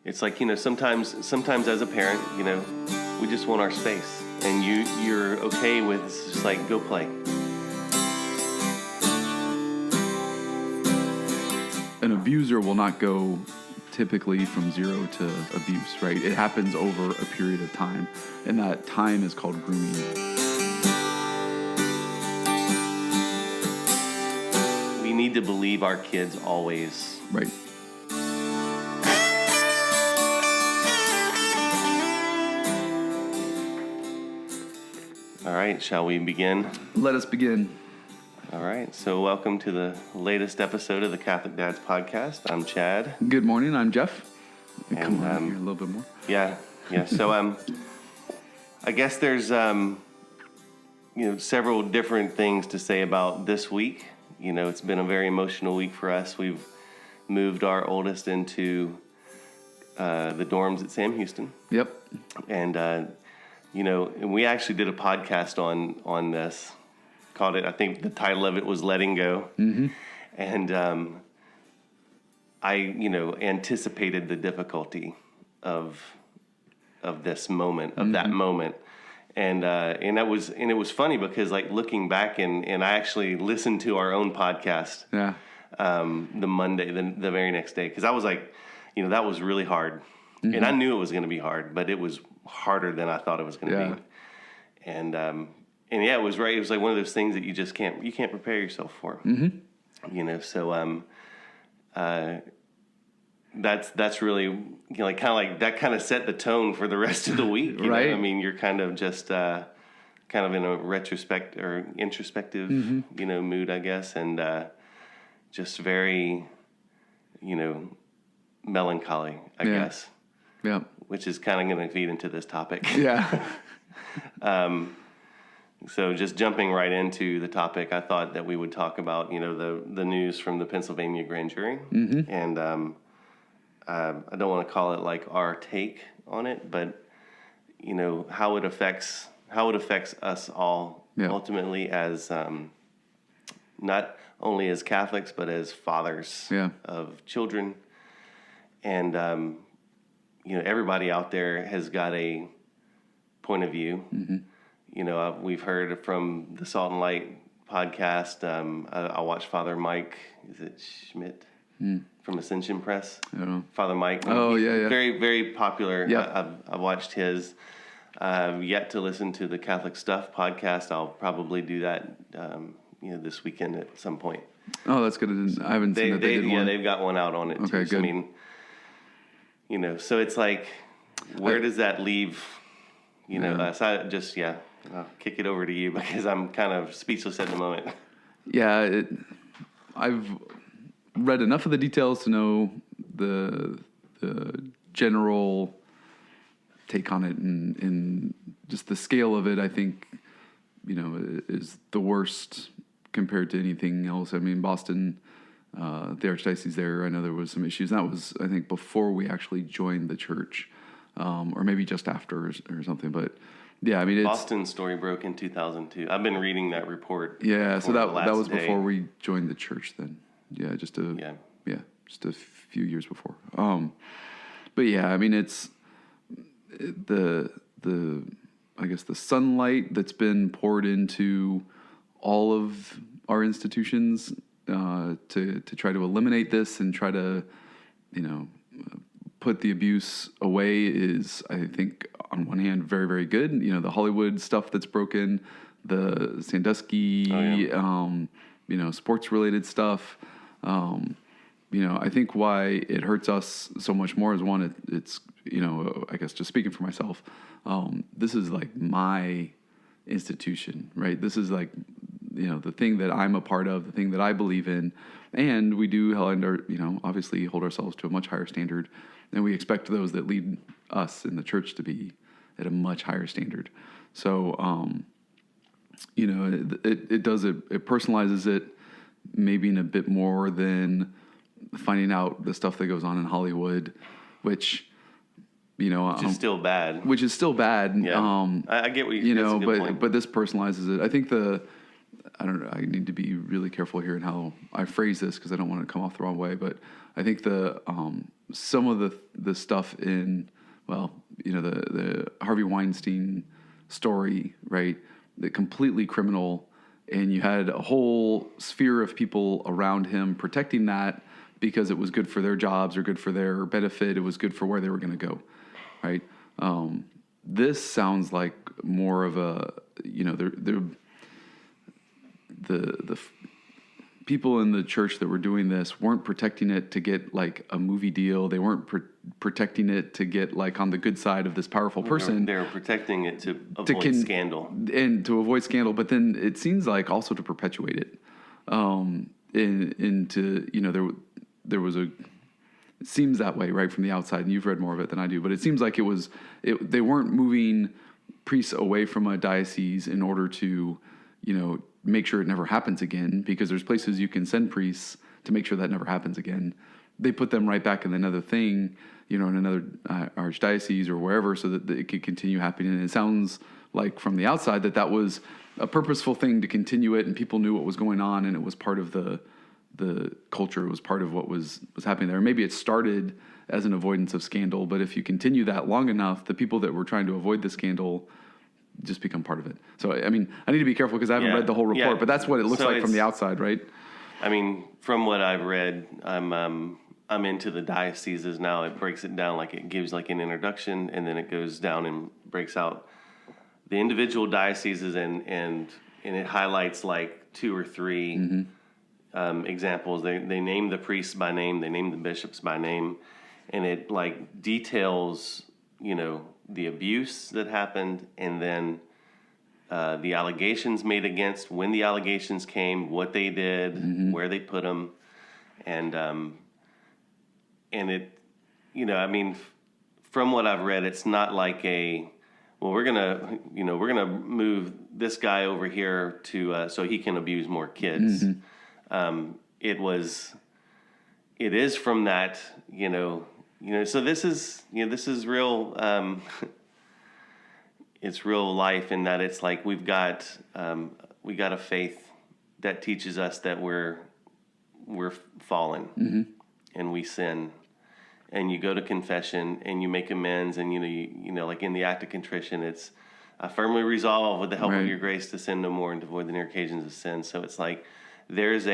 it's like, sometimes as a parent, we just want our space, and you're okay with it's just like, go play. An abuser will not go typically from zero to abuse, right? It happens over a period of time, and that time is called grooming. We need to believe our kids always. Right. All right, shall we begin? Let us begin. All right, so welcome to the latest episode of the Catholic Dads Podcast. I'm Chad. Good morning, I'm Jeff. And, come on here a little bit more. Yeah. So I guess there's several different things to say about this week. It's been a very emotional week for us. We've moved our oldest into the dorms at Sam Houston. Yep. And and we actually did a podcast on this. Called it, I think the title of it was Letting Go. Mm-hmm. And I anticipated the difficulty of this moment, of that moment. And it was funny because, like, looking back and I actually listened to our own podcast. Yeah. The Monday, the very next day, because I was like, that was really hard. Mm-hmm. And I knew it was going to be hard, but it was harder than I thought it was going to be. And yeah, it was right. It was like one of those things that you just can't prepare yourself for. Mm-hmm. So that's really kind of like that kind of set the tone for the rest of the week. You right. know? I mean, you're kind of just kind of in a introspective mood, I guess, and just very melancholy, I guess. Yeah. Which is kind of going to feed into this topic. Yeah. So just jumping right into the topic, I thought that we would talk about, the news from the Pennsylvania grand jury. Mm-hmm. And I don't want to call it like our take on it, but, how it affects us all ultimately as not only as Catholics, but as fathers of children. And, everybody out there has got a point of view. Mm-hmm. We've heard from the Salt and Light podcast. I watched Father Mike, is it Schmidt, from Ascension Press? I don't know. Father Mike. Oh, yeah. Very, very popular. Yeah. I've watched his. Yet to listen to the Catholic Stuff podcast. I'll probably do that, this weekend at some point. Oh, that's good. I haven't seen that they did one. Yeah, they've got one out on it, too. Okay, good. So, I mean, so it's like, where does that leave, us? I'll kick it over to you because I'm kind of speechless at the moment. Yeah, I've read enough of the details to know the general take on it, and just the scale of it, I think, is the worst compared to anything else. I mean, Boston, the archdiocese there, I know there was some issues. That was, I think, before we actually joined the church, or maybe just after or something, but... Yeah, I mean, Boston's story broke in 2002. I've been reading that report. Yeah, so that was before we joined the church. Then, just a few years before. But yeah, I mean, it's the I guess the sunlight that's been poured into all of our institutions to try to eliminate this and try to put the abuse away is, I think, on one hand, very, very good. The Hollywood stuff that's broken, the Sandusky, sports-related stuff. I think why it hurts us so much more is, one, it's I guess just speaking for myself, this is like my institution, right? This is like, the thing that I'm a part of, the thing that I believe in. And we do, obviously hold ourselves to a much higher standard. And we expect those that lead us in the church to be at a much higher standard. So, it personalizes it maybe in a bit more than finding out the stuff that goes on in Hollywood, which, which is still bad. Which is still bad. Yeah. I get what you but this personalizes it. I think I don't know. I need to be really careful here in how I phrase this because I don't want to come off the wrong way. But I think some of the stuff in, well, the Harvey Weinstein story, right? The completely criminal, and you had a whole sphere of people around him protecting that because it was good for their jobs or good for their benefit. It was good for where they were going to go, right? This sounds like more of a, the people in the church that were doing this weren't protecting it to get like a movie deal. They weren't protecting it to get like on the good side of this powerful person. They were protecting it to avoid scandal. And to avoid scandal, but then it seems like also to perpetuate it. There was it seems that way, right, from the outside, and you've read more of it than I do, but it seems like they weren't moving priests away from a diocese in order to, make sure it never happens again, because there's places you can send priests to make sure that never happens again. They put them right back in another thing, in another archdiocese or wherever, so that it could continue happening. And it sounds like from the outside that was a purposeful thing to continue it, and people knew what was going on, and it was part of the culture. It was part of what was happening there. Maybe it started as an avoidance of scandal, but if you continue that long enough, the people that were trying to avoid the scandal just become part of it. So, I mean, I need to be careful because I haven't read the whole report, but that's what it looks like from the outside, right? I mean, from what I've read, I'm into the dioceses now. It breaks it down, like it gives like an introduction, and then it goes down and breaks out the individual dioceses, and it highlights like 2 or 3 examples. They name the priests by name, they name the bishops by name, and it like details, the abuse that happened, and then the allegations made against, when the allegations came, what they did, where they put them, and it, I mean, from what I've read, it's not like we're gonna move this guy over here to so he can abuse more kids. It is from that, so this is real. It's real life in that it's like we got a faith that teaches us that we're fallen and we sin, and you go to confession and you make amends, and like in the act of contrition, it's I firmly resolve with the help of your grace to sin no more and to avoid the near occasions of sin. So it's like there's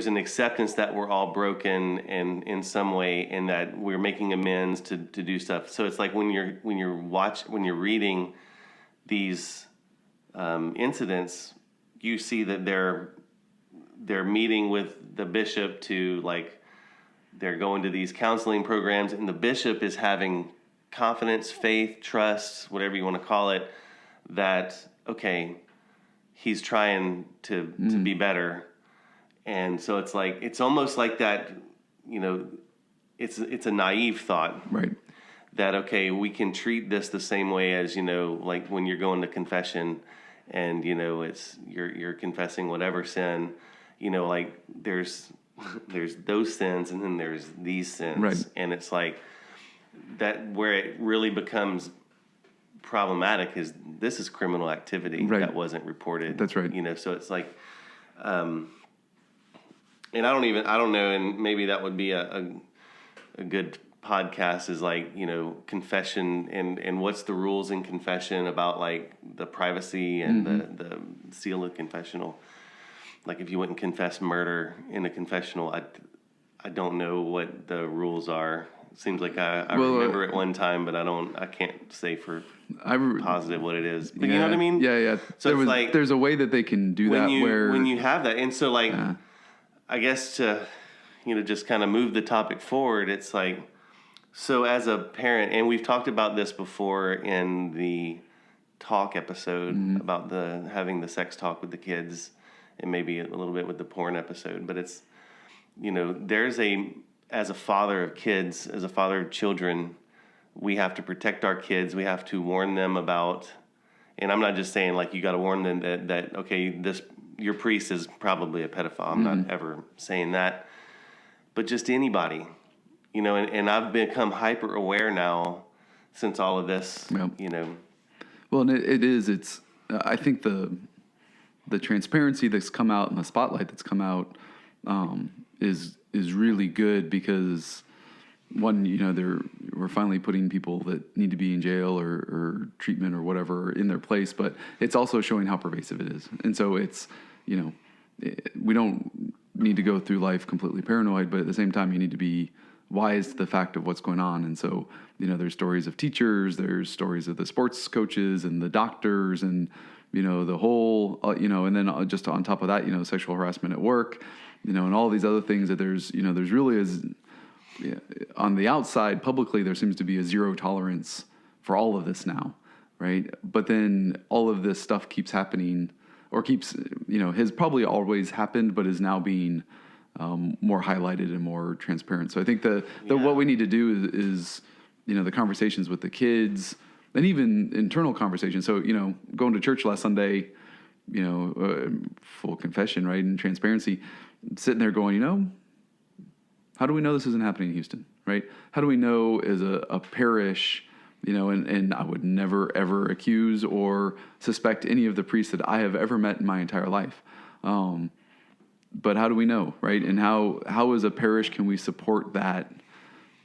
an acceptance that we're all broken and in some way, and that we're making amends to do stuff. So it's like when you're reading these incidents, you see that they're meeting with the bishop to like they're going to these counseling programs, and the bishop is having confidence, faith, trust, whatever you want to call it, that okay, he's trying to be better. And so it's like, it's almost like that, it's a naive thought. Right. That, okay, we can treat this the same way as, like when you're going to confession and, it's, you're confessing whatever sin, like there's those sins and then there's these sins. Right. And it's like that where it really becomes problematic is this is criminal activity that wasn't reported. That's right. So it's like, and I don't know, and maybe that would be a good podcast is like, confession and what's the rules in confession about like the privacy and the seal of confessional. Like if you wouldn't confess murder in a confessional, I don't know what the rules are. It seems like I remember it one time, but I can't say for positive what it is. But you know what I mean? Yeah. So it's like there's a way that they can do that when you have that, and so like. Yeah. I guess to, just kind of move the topic forward, it's like, so as a parent, and we've talked about this before in the talk episode about having the sex talk with the kids, and maybe a little bit with the porn episode, but it's, as a father of kids, as a father of children, we have to protect our kids. We have to warn them about, and I'm not just saying like you got to warn them that okay, your priest is probably a pedophile. I'm not ever saying that. But just anybody, and I've become hyper aware now since all of this, Well, and it's, I think the transparency that's come out and the spotlight that's come out is really good because one, we're finally putting people that need to be in jail or treatment or whatever in their place, but it's also showing how pervasive it is. And so it's, we don't need to go through life completely paranoid, but at the same time, you need to be wise to the fact of what's going on. And so, there's stories of teachers, there's stories of the sports coaches and the doctors and, the whole, and then just on top of that, sexual harassment at work, and all these other things that there's really is on the outside publicly, there seems to be a zero tolerance for all of this now. Right. But then all of this stuff keeps happening or keeps, has probably always happened, but is now being more highlighted and more transparent. So I think what we need to do is the conversations with the kids and even internal conversations. So, going to church last Sunday, full confession, right, and transparency, sitting there going, how do we know this isn't happening in Houston, right? How do we know as a parish, and I would never, ever accuse or suspect any of the priests that I have ever met in my entire life. But how do we know, right? And how as a parish can we support that,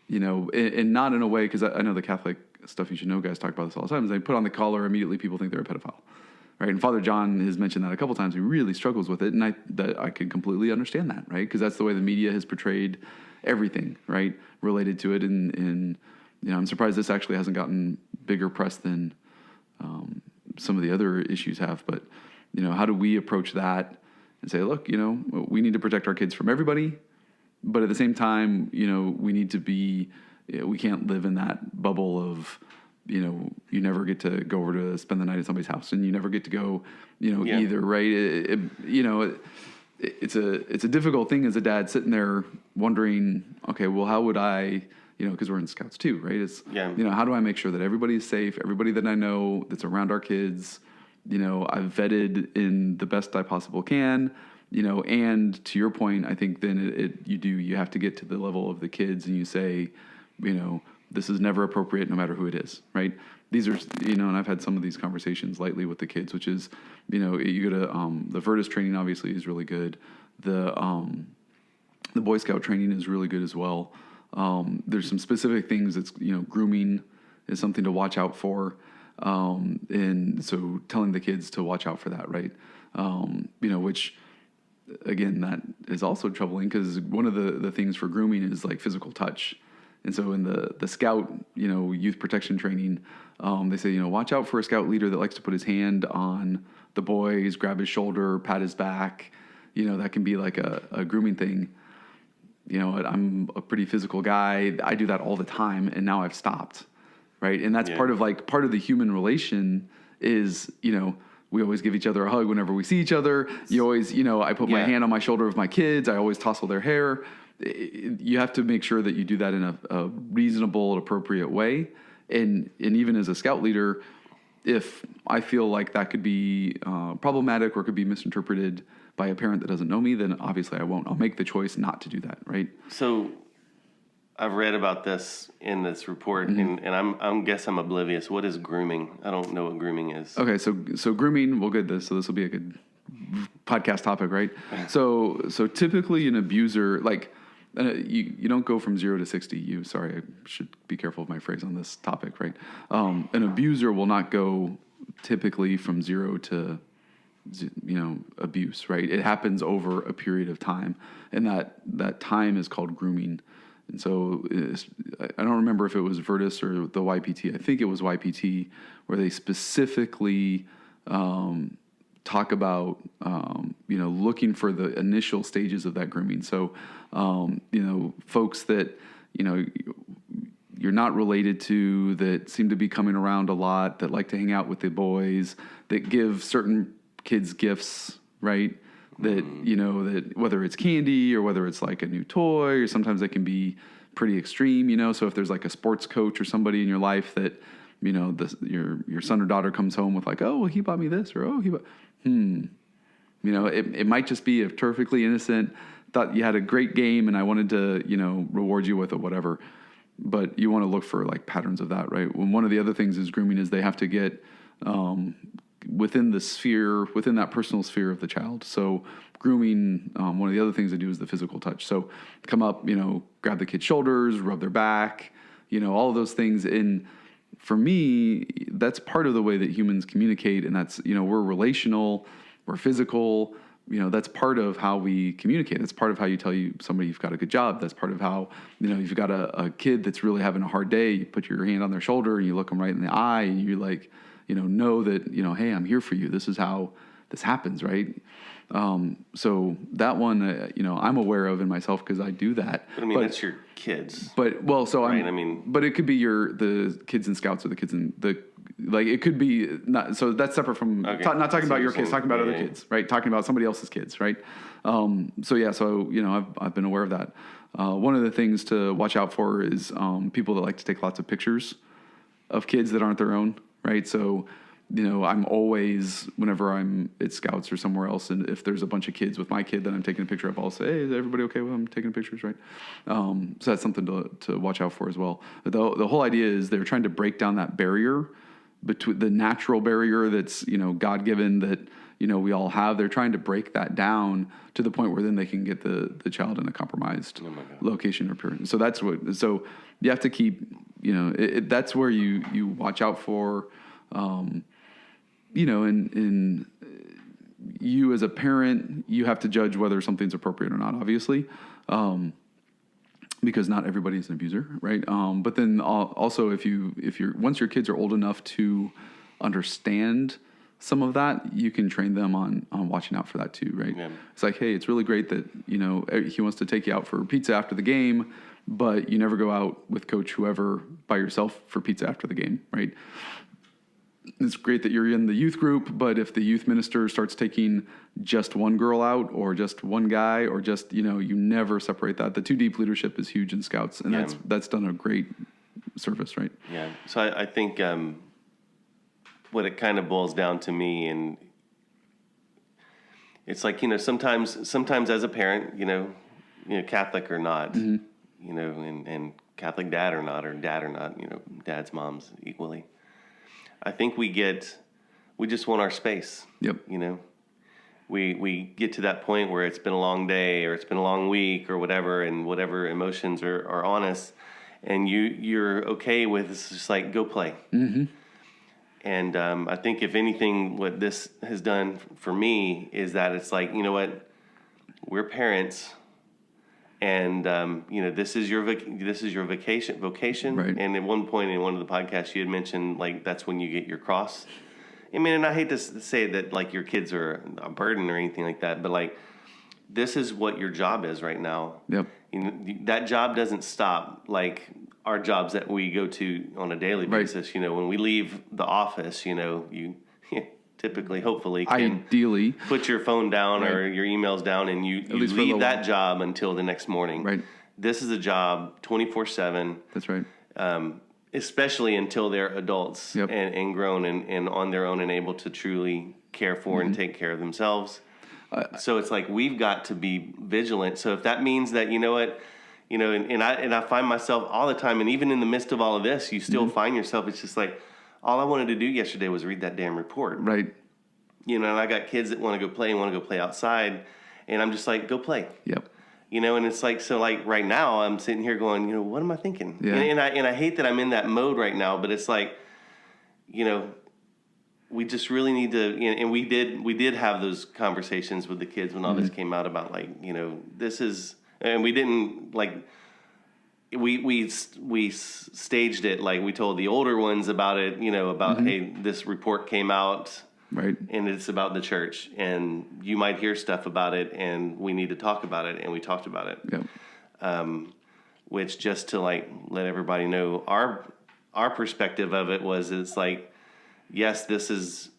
and not in a way, because I know the Catholic stuff you should know guys talk about this all the time, is they put on the collar, immediately people think they're a pedophile, right? And Father John has mentioned that a couple times. He really struggles with it, and I can completely understand that, right? Because that's the way the media has portrayed everything, right, related to it. And I'm surprised this actually hasn't gotten bigger press than some of the other issues have. But, how do we approach that and say, look, we need to protect our kids from everybody, but at the same time, we need to be, we can't live in that bubble of, you never get to go over to spend the night at somebody's house and you never get to go, either, right? It's a difficult thing as a dad sitting there wondering, okay, well, how would I, because we're in Scouts too, right? It's, how do I make sure that everybody is safe? Everybody that I know that's around our kids, I've vetted in the best I possible can, and to your point, I think then you have to get to the level of the kids and you say, this is never appropriate no matter who it is, right? These are, and I've had some of these conversations lately with the kids, which is, you go to, the Virtus training obviously is really good. The Boy Scout training is really good as well. There's some specific things that's, grooming is something to watch out for. And so telling the kids to watch out for that, right? Which again, that is also troubling because one of the things for grooming is like physical touch. And so in the Scout, youth protection training, they say, watch out for a Scout leader that likes to put his hand on the boys, grab his shoulder, pat his back. That can be like a grooming thing. I'm a pretty physical guy. I do that all the time, and now I've stopped, right? And that's part of the human relation is, we always give each other a hug whenever we see each other. You always, I put my hand on my shoulder of my kids. I always tousle their hair. You have to make sure that you do that in a reasonable and appropriate way. And even as a Scout leader, if I feel like that could be problematic or could be misinterpreted by a parent that doesn't know me, then obviously I won't. I'll make the choice not to do that, right? So I've read about this in this report, and I'm guess I'm oblivious. What is grooming? I don't know what grooming is. Okay, so grooming, we'll get this. So this will be a good podcast topic, right? So typically an abuser, like you don't go from 0 to 60. I should be careful of my phrase on this topic, right? An abuser will not go typically from 0 to abuse, right? It happens over a period of time, and that time is called grooming. And so I don't remember if it was Virtus or the YPT. I think it was YPT where they specifically talk about looking for the initial stages of that grooming. So folks that you're not related to, that seem to be coming around a lot, that like to hang out with the boys, that give certain kids gifts, right? That, that whether it's candy or whether it's like a new toy, or sometimes they can be pretty extreme, so if there's like a sports coach or somebody in your life that, your son or daughter comes home with like, oh, well, he bought me this, or, oh, it might just be a perfectly innocent, thought you had a great game and I wanted to, reward you with it, whatever. But you want to look for like patterns of that, right? When one of the other things is grooming is they have to get, within that personal sphere of the child. So grooming, one of the other things I do is the physical touch. So come up, grab the kid's shoulders, rub their back, all of those things. And for me, that's part of the way that humans communicate. And that's, we're relational, we're physical, that's part of how we communicate. That's part of how you tell somebody you've got a good job. That's part of how, if you've got a kid that's really having a hard day, you put your hand on their shoulder and you look them right in the eye and you like, know that, hey, I'm here for you. This is how this happens, right? So that one, I'm aware of in myself because I do that. But that's your kids. But, right? But it could be the kids in Scouts or the kids in it could be not, so that's separate from, not talking about your kids, talking about other kids, right? Talking about somebody else's kids, right? I've been aware of that. One of the things to watch out for is, people that like to take lots of pictures of kids that aren't their own, right? So, I'm always, whenever I'm at Scouts or somewhere else, and if there's a bunch of kids with my kid that I'm taking a picture of, I'll say, hey, is everybody okay with them taking pictures, right? So that's something to watch out for as well. The whole idea is they're trying to break down that barrier, between the natural barrier that's, God-given that, we all have. They're trying to break that down to the point where then they can get the child in a compromised location or appearance. So you have to keep, that's where you watch out for, and you as a parent, you have to judge whether something's appropriate or not, obviously, because not everybody's an abuser, right? But then also once your kids are old enough to understand some of that, you can train them on watching out for that too, right? Yeah. It's like, hey, it's really great that, he wants to take you out for pizza after the game, but you never go out with coach whoever by yourself for pizza after the game, right? It's great that you're in the youth group, but if the youth minister starts taking just one girl out or just one guy or just, you never separate that. The too deep leadership is huge in Scouts, and that's done a great service, right? Yeah. So I think what it kind of boils down to me, and it's like, sometimes as a parent, Catholic or not, mm-hmm. And Catholic dad or not, dads, moms equally. I think we just want our space. Yep. We get to that point where it's been a long day or it's been a long week or whatever, and whatever emotions are on us, and you're okay with it's just like, go play. Mm-hmm. And I think if anything, what this has done for me is that it's like, you know what, we're parents. And this is your vocation, right. And at one point in one of the podcasts, you had mentioned like that's when you get your cross. I mean, and I hate to say that like your kids are a burden or anything like that, but like this is what your job is right now. Yep. That job doesn't stop like our jobs that we go to on a daily basis. Right. When we leave the office, you typically, hopefully, can ideally put your phone down right. or your emails down, and you leave that job until the next morning. Right. This is a job 24/7. That's right. Especially until they're adults yep. and grown and on their own and able to truly care for mm-hmm. and take care of themselves. So it's like we've got to be vigilant. So if that means that and I find myself all the time, and even in the midst of all of this, you still mm-hmm. find yourself. It's just like, all I wanted to do yesterday was read that damn report. Right. And I got kids that want to go play outside, and I'm just like, go play. Yep. And it's like, so like right now I'm sitting here going, what am I thinking? Yeah. And I hate that I'm in that mode right now, but it's like, we just really need to, and we did have those conversations with the kids when all mm-hmm. this came out about like, this is, and we didn't like, we staged it like we told the older ones about it, about mm-hmm. hey, this report came out, right, and it's about the church, and you might hear stuff about it, and we need to talk about it, and we talked about it. Yep. Which just to like let everybody know our perspective of it was it's like, yes, this is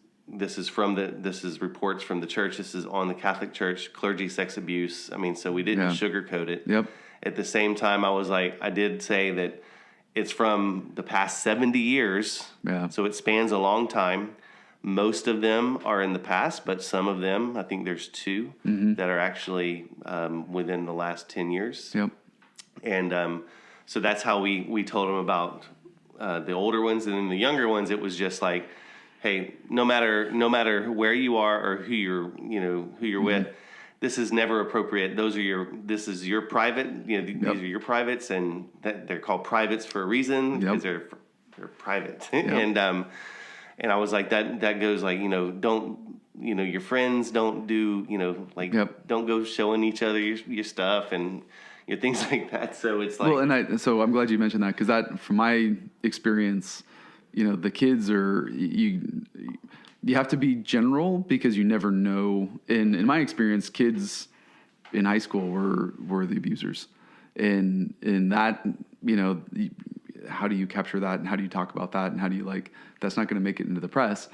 reports from the church. This is on the Catholic Church, clergy sex abuse. I mean, so we didn't sugarcoat it. Yep. At the same time, I did say that it's from the past 70 years. Yeah. So it spans a long time. Most of them are in the past, but some of them, I think there's 2 mm-hmm. that are actually within the last 10 years. Yep. And so that's how we told them about the older ones. And then the younger ones, it was just like, hey, no matter where you are or who you're with, this is never appropriate. This is your private, these are your privates, and that they're called privates for a reason because they're private. And I was like, that goes like, don't, your friends don't do, don't go showing each other your stuff and things like that. So it's like, well, so I'm glad you mentioned that, because that, from my experience, the kids are, you have to be general because you never know. In my experience, kids in high school were the abusers, and that, how do you capture that, and how do you talk about that, and how do you that's not going to make it into the press.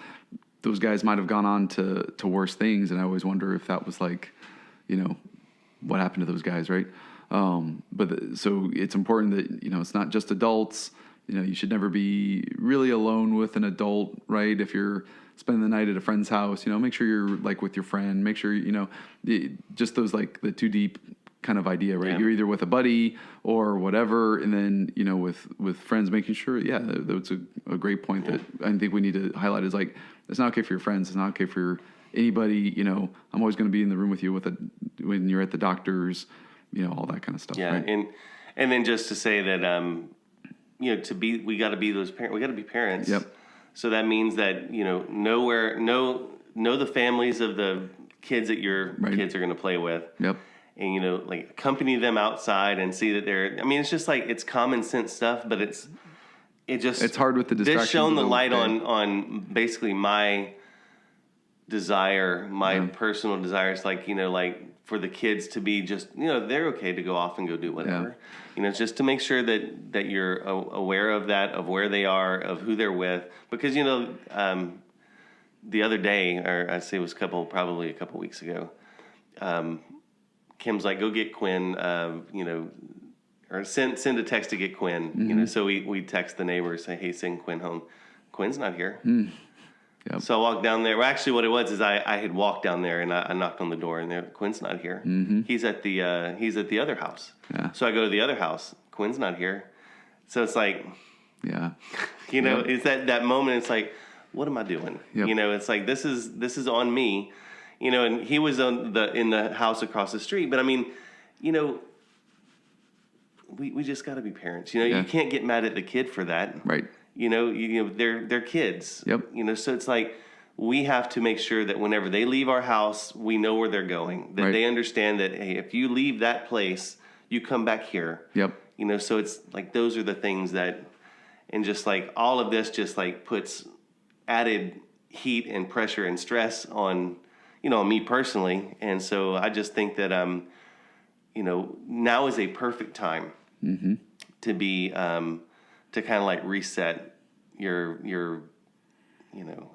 Those guys might have gone on to worse things, and I always wonder if that was what happened to those guys, right? So it's important that it's not just adults. You should never be really alone with an adult, right? If you're spending the night at a friend's house, make sure you're with your friend. Make sure just those the too deep kind of idea, right? Yeah. You're either with a buddy or whatever, and then with friends, making sure. Yeah, that's a great point that I think we need to highlight. Is it's not okay for your friends. It's not okay for anybody. I'm always going to be in the room with you when you're at the doctor's. All that kind of stuff. Yeah, right? and then just to say that we got to be those parents. We got to be parents. Yep. So that means that know the families of the kids that your kids are going to play with. Yep. And accompany them outside and see that they're. I mean, it's just it's common sense stuff, but it's hard with the distractions. This shone the light on basically my desire, my personal desires, for the kids to be just, they're okay to go off and go do whatever. Yeah. Just to make sure that you're aware of that, of where they are, of who they're with. Because, the other day, or I'd say it was probably a couple weeks ago, Kim's like, go get Quinn, or send a text to get Quinn. Mm-hmm. So we text the neighbors, say, hey, send Quinn home. Quinn's not here. Mm. Yep. So I walked down there. Well, actually, what it was is I had walked down there and I knocked on the door, and Quinn's not here. Mm-hmm. He's at the other house. Yeah. So I go to the other house. Quinn's not here. So it's yeah, it's that moment. It's what am I doing? Yep. It's this is on me. And he was in the house across the street. But I mean, we just got to be parents. You can't get mad at the kid for that. Right. They're kids. Yep. So it's we have to make sure that whenever they leave our house, we know where they're going. That they understand that, hey, if you leave that place, you come back here. Yep. So it's those are the things that, and just all of this just puts added heat and pressure and stress on, on me personally. And so I just think that, now is a perfect time to be, to kind of reset your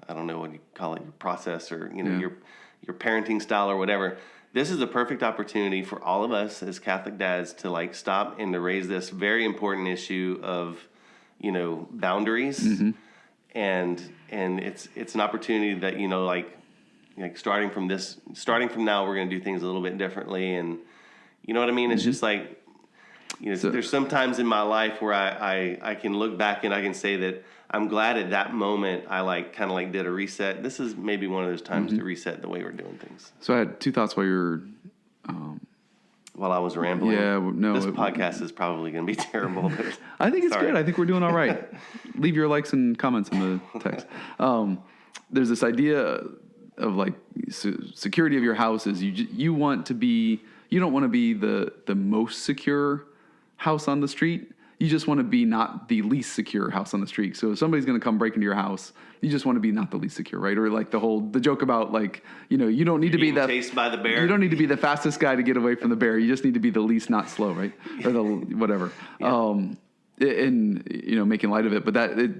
I don't know what you call it, your process, or your parenting style or whatever. This is a perfect opportunity for all of us as Catholic dads to stop and to raise this very important issue of boundaries. Mm-hmm. and it's an opportunity that starting from now, we're going to do things a little bit differently, and you know what I mean. It's just there's some times in my life where I can look back and I can say that I'm glad at that moment I kind of did a reset. This is maybe one of those times to reset the way we're doing things. So I had two thoughts while you're... while I was rambling. Yeah, no. This podcast is probably going to be terrible. But I think it's good. I think we're doing all right. Leave your likes and comments in the text. There's this idea of security of your house is you want to be... You don't want to be the most secure house on the street. You just want to be not the least secure house on the street. So if somebody's going to come break into your house, you just want to be not the least secure, right? Or the joke about you don't need to be that chased by the bear. You don't need to be the fastest guy to get away from the bear. You just need to be the least not slow, right? Or the whatever. Yeah. And making light of it, but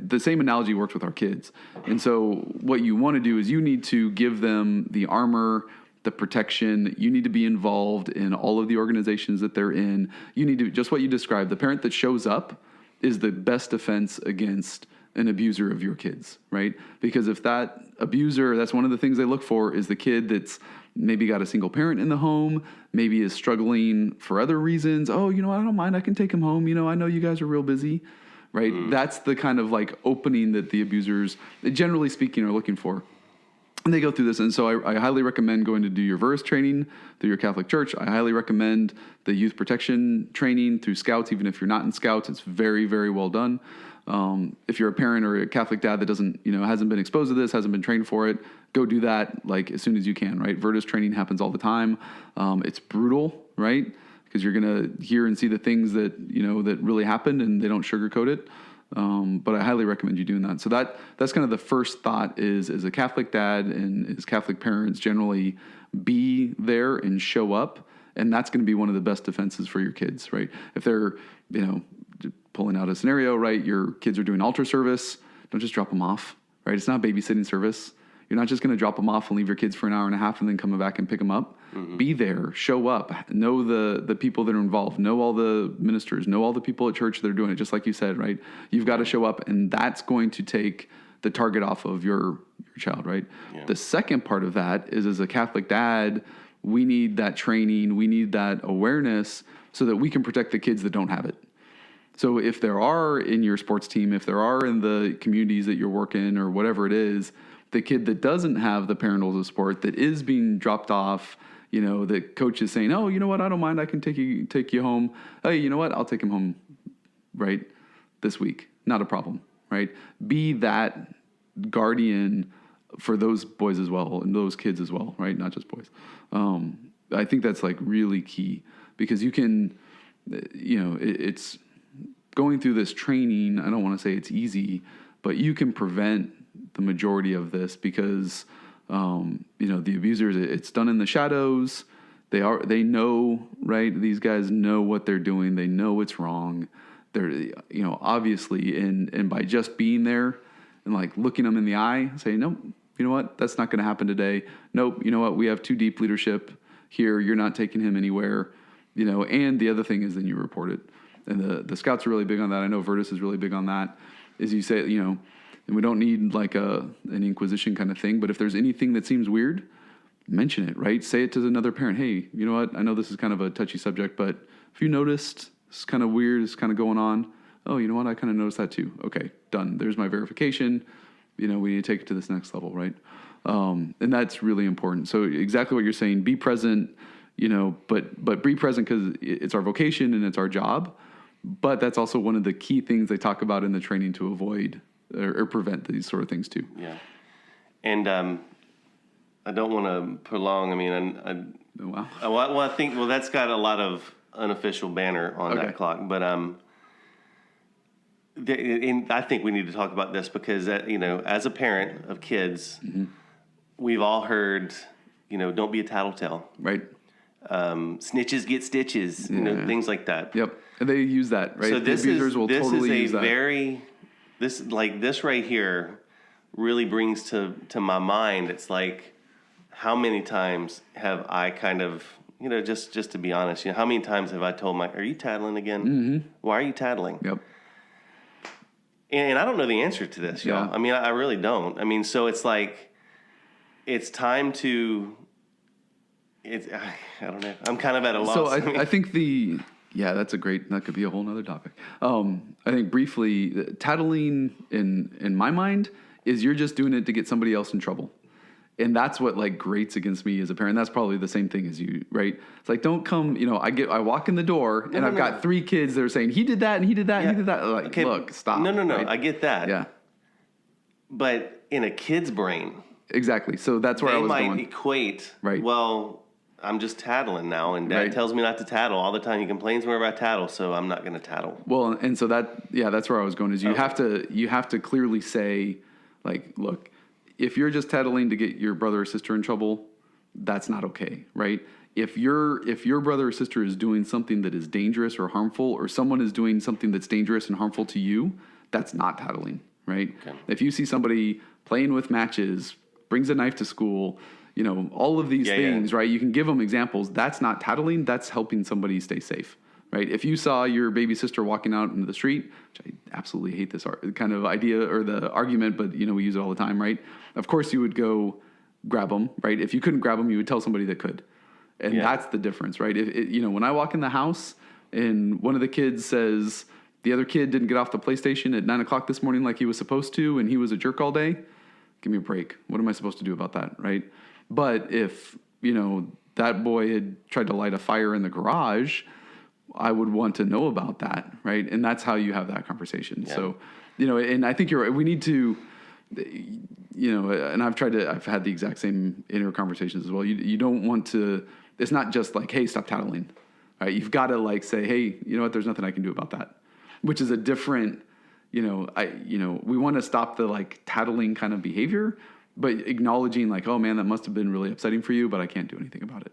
the same analogy works with our kids. And so what you want to do is you need to give them the armor, the protection. You need to be involved in all of the organizations that they're in. You need to, just what you described, the parent that shows up is the best defense against an abuser of your kids, right? Because if that abuser, that's one of the things they look for, is the kid that's maybe got a single parent in the home, maybe is struggling for other reasons. Oh, I don't mind. I can take him home. I know you guys are real busy, right? That's the kind of like opening that the abusers, generally speaking, are looking for. And they go through this. And so I highly recommend going to do your VERS training through your Catholic church. I highly recommend the youth protection training through Scouts, even if you're not in Scouts. It's very, very well done. If you're a parent or a Catholic dad that doesn't, hasn't been exposed to this, hasn't been trained for it, go do that like as soon as you can, right? Virtus training happens all the time. It's brutal, right? Because you're going to hear and see the things that, that really happened, and they don't sugarcoat it. But I highly recommend you doing that. So that's kind of the first thought is, as a Catholic dad and as Catholic parents, generally be there and show up. And that's going to be one of the best defenses for your kids, right? If they're, pulling out a scenario, right? Your kids are doing altar service. Don't just drop them off, right? It's not babysitting service. You're not just going to drop them off and leave your kids for an hour and a half and then come back and pick them up. Mm-hmm. Be there, show up, know the people that are involved, know all the ministers, know all the people at church that are doing it, just like you said, right? You've got to show up, and that's going to take the target off of your child, right? Yeah. The second part of that is, as a Catholic dad, we need that training, we need that awareness so that we can protect the kids that don't have it. So if there are in your sports team, if there are in the communities that you're working or whatever it is, the kid that doesn't have the parental support, that is being dropped off, the coach is saying, oh, you know what, I don't mind, I can take you home. Hey, you know what, I'll take him home, right, this week. Not a problem, right? Be that guardian for those boys as well, and those kids as well, right? Not just boys. I think that's like really key, because you can, it's going through this training. I don't want to say it's easy, but you can prevent the majority of this, because the abusers, it's done in the shadows. They know, right? These guys know what they're doing. They know it's wrong. They're, obviously, and by just being there and like looking them in the eye, saying, nope, you know what? That's not going to happen today. Nope. You know what? We have too deep leadership here. You're not taking him anywhere, and the other thing is then you report it. And the Scouts are really big on that. I know Virtus is really big on that. Is you say, and we don't need like an inquisition kind of thing, but if there's anything that seems weird, mention it, right? Say it to another parent. Hey, you know what? I know this is kind of a touchy subject, but if you noticed, it's kind of weird, it's kind of going on. Oh, you know what? I kind of noticed that too. Okay, done. There's my verification. We need to take it to this next level, right? And that's really important. So exactly what you're saying, be present, but be present because it's our vocation and it's our job. But that's also one of the key things they talk about in the training to avoid or prevent these sort of things too. Yeah. And I don't want to prolong. I mean, I think that's got a lot of unofficial banner on that clock. But I think we need to talk about this because, as a parent of kids, mm-hmm. we've all heard, don't be a tattletale. Right. Snitches get stitches, things like that. Yep. And they use that, right? So this this right here really brings to my mind. It's like, how many times have I kind of, just to be honest, how many times have I told are you tattling again? Mm-hmm. Why are you tattling? Yep. And I don't know the answer to this, y'all. I mean, I really don't. I mean, so it's like, it's time to, I don't know. I'm kind of at a loss. So I think that could be a whole nother topic. I think briefly, tattling in my mind is you're just doing it to get somebody else in trouble. And that's what like grates against me as a parent. That's probably the same thing as you, right? It's like, don't come, I walk in the door and I've got 3 kids that are saying, he did that and he did that and he did that. Like, okay, look, stop. No. Right? I get that. Yeah. But in a kid's brain. Exactly. So that's where I was going. They might equate, right. Well, I'm just tattling now, and Dad tells me not to tattle all the time. He complains whenever I tattle, so I'm not going to tattle. Well, and so that's where I was going. Is you have to clearly say, like, look, if you're just tattling to get your brother or sister in trouble, that's not okay, right? If your brother or sister is doing something that is dangerous or harmful, or someone is doing something that's dangerous and harmful to you, that's not tattling, right? Okay. If you see somebody playing with matches, brings a knife to school, all of these things, right? You can give them examples. That's not tattling. That's helping somebody stay safe, right? If you saw your baby sister walking out into the street, which I absolutely hate this kind of idea or the argument, but, we use it all the time, right? Of course you would go grab them, right? If you couldn't grab them, you would tell somebody that could. And that's the difference, right? When I walk in the house and one of the kids says, the other kid didn't get off the PlayStation at 9:00 this morning like he was supposed to, and he was a jerk all day. Give me a break. What am I supposed to do about that, right? But if, that boy had tried to light a fire in the garage, I would want to know about that, right? And that's how you have that conversation. Yeah. So, and I think you're right. We need to, and I've had the exact same inner conversations as well. You don't want to, it's not just like, hey, stop tattling, right? You've got to like say, hey, you know what? There's nothing I can do about that, which is a different, we want to stop the like tattling kind of behavior, but acknowledging like, oh man, that must have been really upsetting for you, but I can't do anything about it.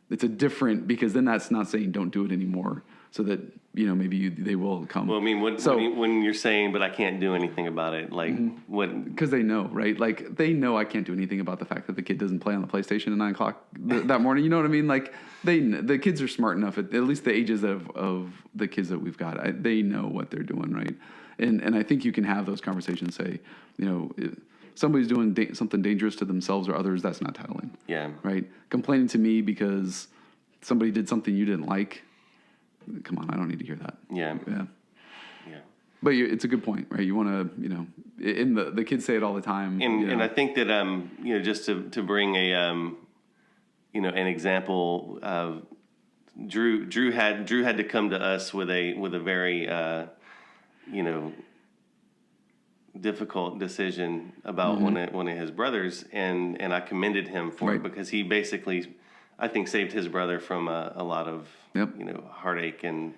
It's a different, because then that's not saying don't do it anymore, so that, maybe they will come. Well, I mean, when you're saying, but I can't do anything about it, like what? Because they know, right? Like they know I can't do anything about the fact that the kid doesn't play on the PlayStation at 9:00 that morning. You know what I mean? Like the kids are smart enough, at least the ages of the kids that we've got, they know what they're doing, right? And I think you can have those conversations, say, if somebody's doing something dangerous to themselves or others, that's not tattling. Yeah. Right? Complaining to me because somebody did something you didn't like, come on, I don't need to hear that. Yeah. Yeah. Yeah. But it's a good point, right? You want to, and the kids say it all the time. And I think that, just to bring an example of Drew had to come to us with a very, difficult decision about one of his brothers, and I commended him for it, because he basically, I think, saved his brother from a lot of heartache and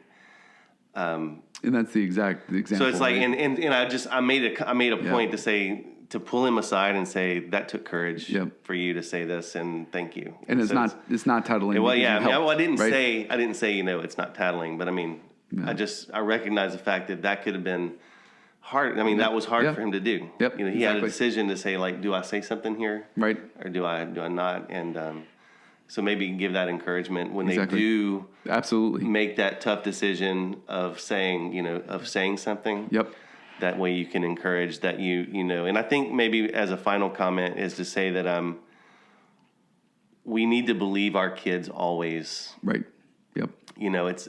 that's the example. So it's like, and I made a point to say, to pull him aside and say, that took courage for you to say this, and thank you. And it's not tattling. Well, yeah, I didn't say it's not tattling, but I mean, I recognize the fact that could have been hard. I mean, that was hard for him to do. Yep. He had a decision to say, like, do I say something here, right, or do I not? And so maybe give that encouragement when they do absolutely make that tough decision of saying something. Yep. That way you can encourage that and I think maybe as a final comment is to say that we need to believe our kids always. Right. Yep. It's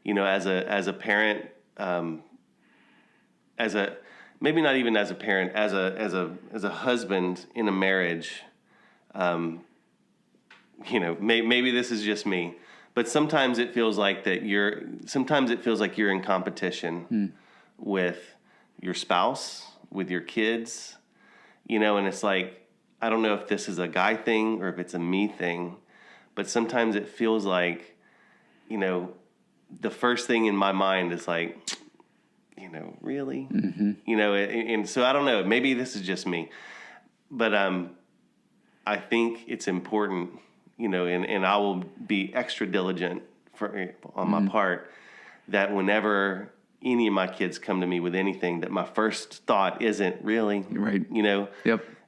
as a parent, maybe not even as a parent, as a husband in a marriage, maybe this is just me, but sometimes it feels like you're in competition with your spouse, with your kids, and it's like, I don't know if this is a guy thing or if it's a me thing, but sometimes it feels like, the first thing in my mind is like, really? Mm-hmm. And so I don't know, maybe this is just me, but I think it's important, and I will be extra diligent on my part, that whenever any of my kids come to me with anything, that my first thought isn't really, right.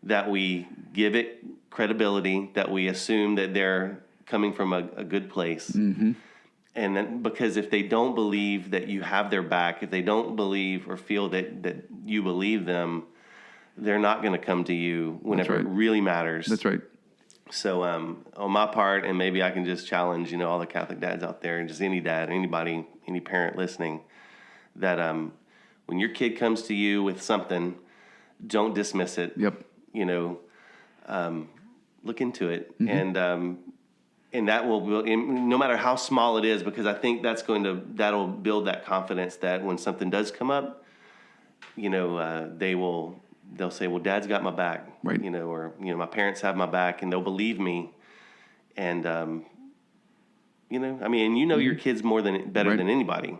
That we give it credibility, that we assume that they're coming from a good place. Mm-hmm. And then, because if they don't believe that you have their back, if they don't believe or feel that you believe them, they're not going to come to you whenever it really matters. That's right. So on my part, and maybe I can just challenge, all the Catholic dads out there, and just any dad, anybody, any parent listening, that when your kid comes to you with something, don't dismiss it. Yep. Look into it, and that will build, no matter how small it is, because I think that'll build that confidence that when something does come up, they'll say, well, Dad's got my back, right. Or my parents have my back, and they'll believe me, and your kids better than anybody.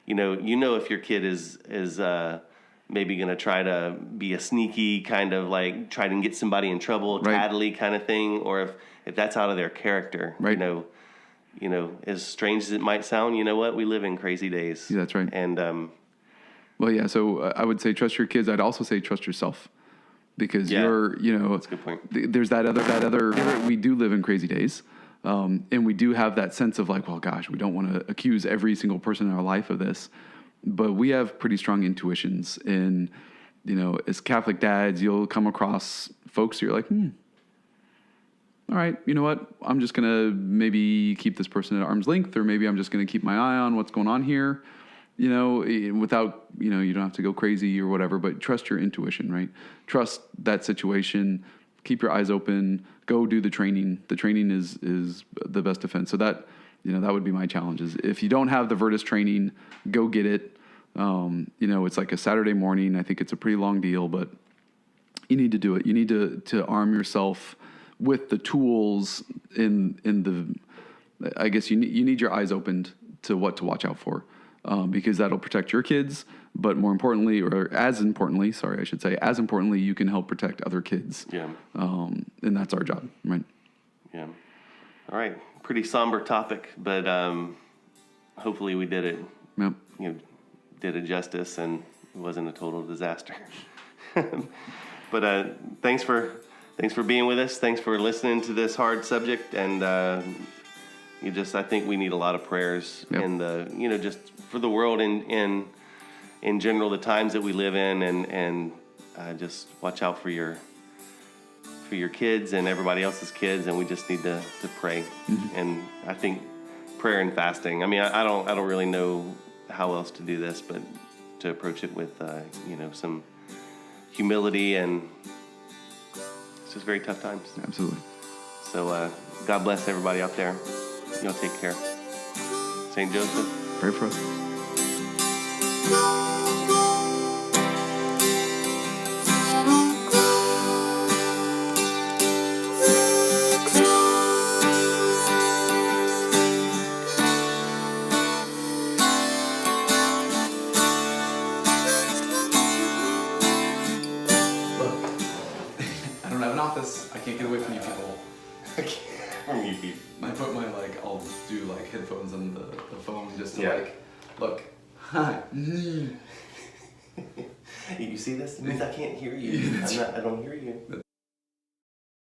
If your kid is maybe going to try to be a sneaky kind of like try to get somebody in trouble, tattly kind of thing, or if that's out of their character, right. As strange as it might sound, what, we live in crazy days. Yeah, that's right. And well, yeah. So I would say trust your kids. I'd also say trust yourself, because you're, that's a good point. There's that other. We do live in crazy days. And we do have that sense of like, well, gosh, we don't want to accuse every single person in our life of this, but we have pretty strong intuitions. And, as Catholic dads, you'll come across folks who you're like, all right, you know what? I'm just going to maybe keep this person at arm's length, or maybe I'm just going to keep my eye on what's going on here. without, you don't have to go crazy or whatever, but trust your intuition, right? Trust that situation. Keep your eyes open. Go do the training. The training is the best defense. So that, that would be my challenge is if you don't have the Virtus training, go get it. It's like a Saturday morning. I think it's a pretty long deal, but you need to do it. You need to arm yourself with the tools I guess you need your eyes opened to what to watch out for, because that'll protect your kids. But more importantly, as importantly, you can help protect other kids. Yeah. And that's our job, right? Yeah. All right. Pretty somber topic, but hopefully we did it. Yep. Did it justice, and it wasn't a total disaster. But thanks for being with us. Thanks for listening to this hard subject, and I think we need a lot of prayers in the just for the world in general, the times that we live in, and just watch out for your kids and everybody else's kids, and we just need to pray. Mm-hmm. And I think prayer and fasting. I mean, I don't really know how else to do this, but to approach it with some humility, and it's just very tough times. Absolutely. So God bless everybody out there. Take care. St. Joseph, pray for us. I don't have an office. I can't get away from you people. From you people. I put I'll do headphones on the phone just to look. Hi. You see this? It means I can't hear you. I don't hear you.